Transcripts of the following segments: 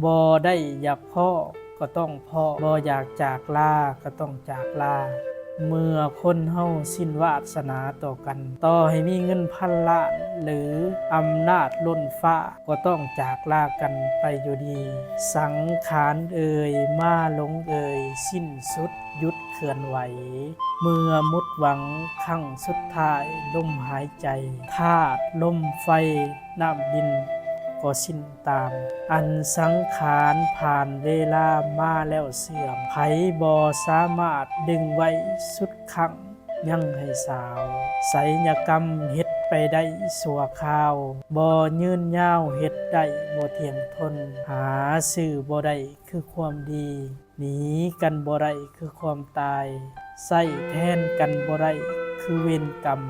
บ่ได้อยากพ้อก็ต้องพ้อบ่อยากจากลาก็ต้องจากลาเมื่อคนเฮาสิ้นวาสนาต่อกันต่อให้มีเงินพันล้านหรืออำนาจล้นฟ้าก็ต้องจากลากันไปอยู่ดีสังขารเอ่ยมาหลงเอ่ยสิ้นสุดหยุดเคลื่อนไหวเมื่อมุดหวังครั้งสุดท้ายลมหายใจธาตุลมไฟน้ำดินก็สิ้นตามอันสังขารผ่านเวลามาแล้วเสื่อมไผบ่สามารถดึงไว้สุดขังยังให้สาวไสยกรรมเฮ็ดไปได้สัวคราวบ่ยืนยาวเฮ็ดได้บ่เที่ยงทนหาซื้อบ่ได้คือความดีหนีกันบ่ได้คือความตายใส่แทนกันบ่ได้คือเวรกรรม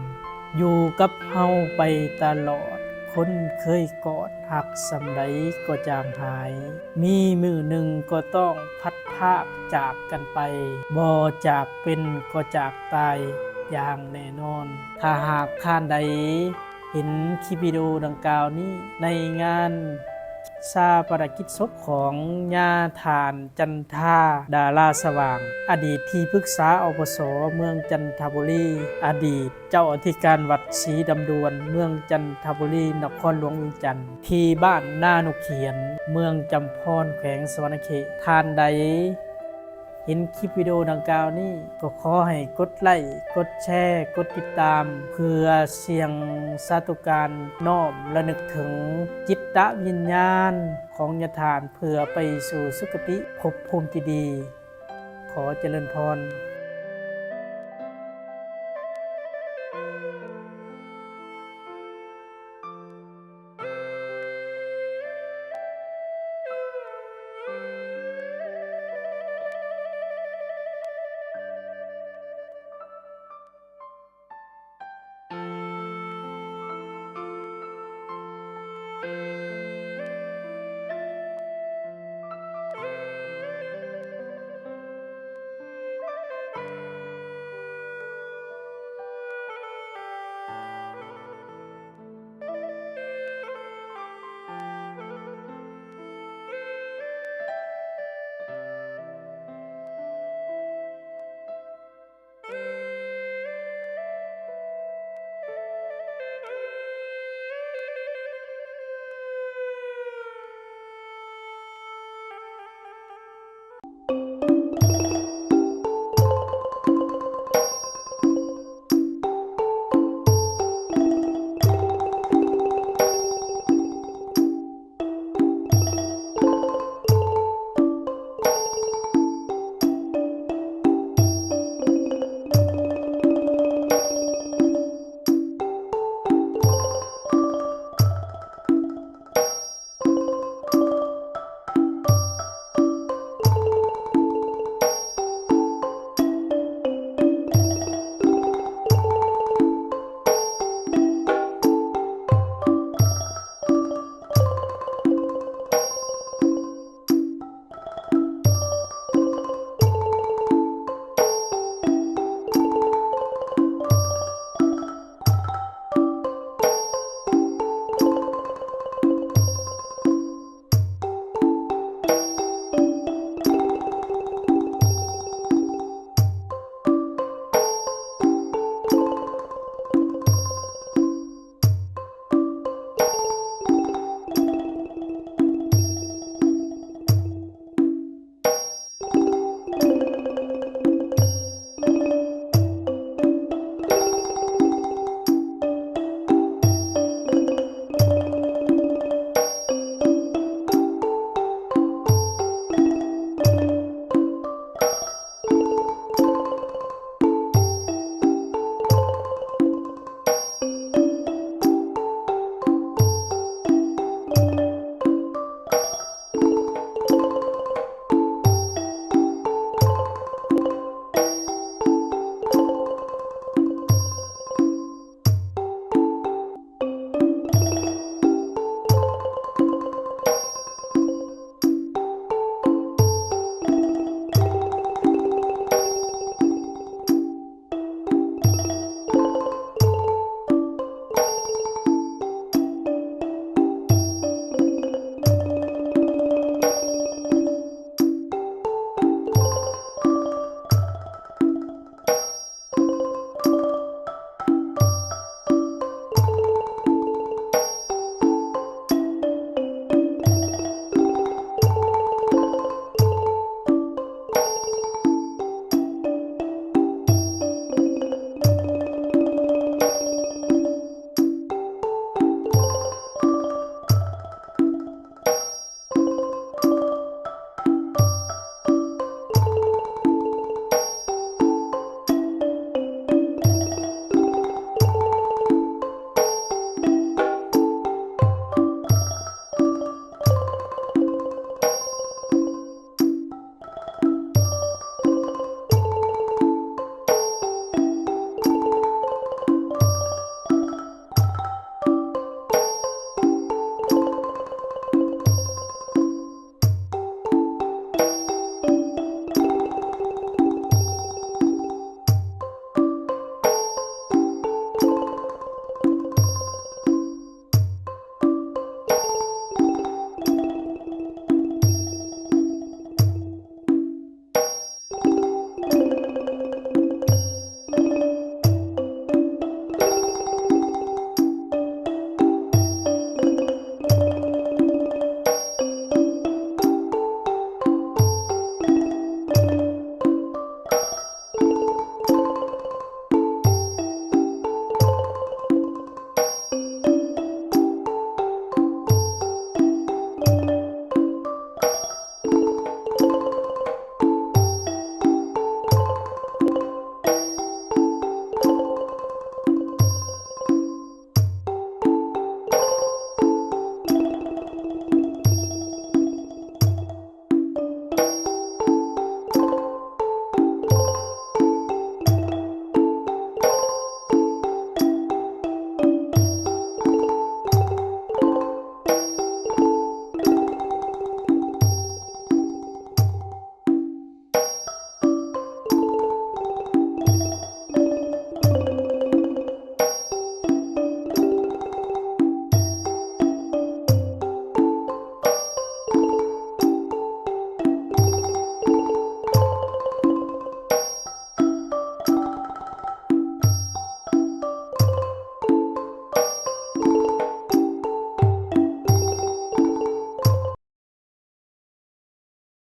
อยู่กับเฮาไปตลอดคนเคยกอดหักสำใดก็จางหายมีมือหนึ่งก็ต้องพัดภาคจากกันไปบ่จากเป็นก็จากตายอย่างแน่นอนถ้าหากท่านใดเห็นคลิปวิดีโอดังกล่าวนี้ในงานชาปนกิจศพของญาฐานจันทาดาราสว่างอดีตที่ปรึกษาอปสเมืองจันทบุรีอดีตเจ้าอธิการวัดศรีดำดวนเมืองจันทบุรีนครหลวงเวียงจันทร์ที่บ้านนานุเขียนเมืองจำพรแขวงสวรรณเขตท่านใดเห็นคลิปวิดีโอดังกล่าวนี้ก็ขอให้กดไลค์กดแชร์กดติดตามเพื่อเสียงสาธุการน้อมระลึกถึงจิตวิญญาณของญาติเพื่อไปสู่สุคติภพภูมิที่ดีขอเจริญพร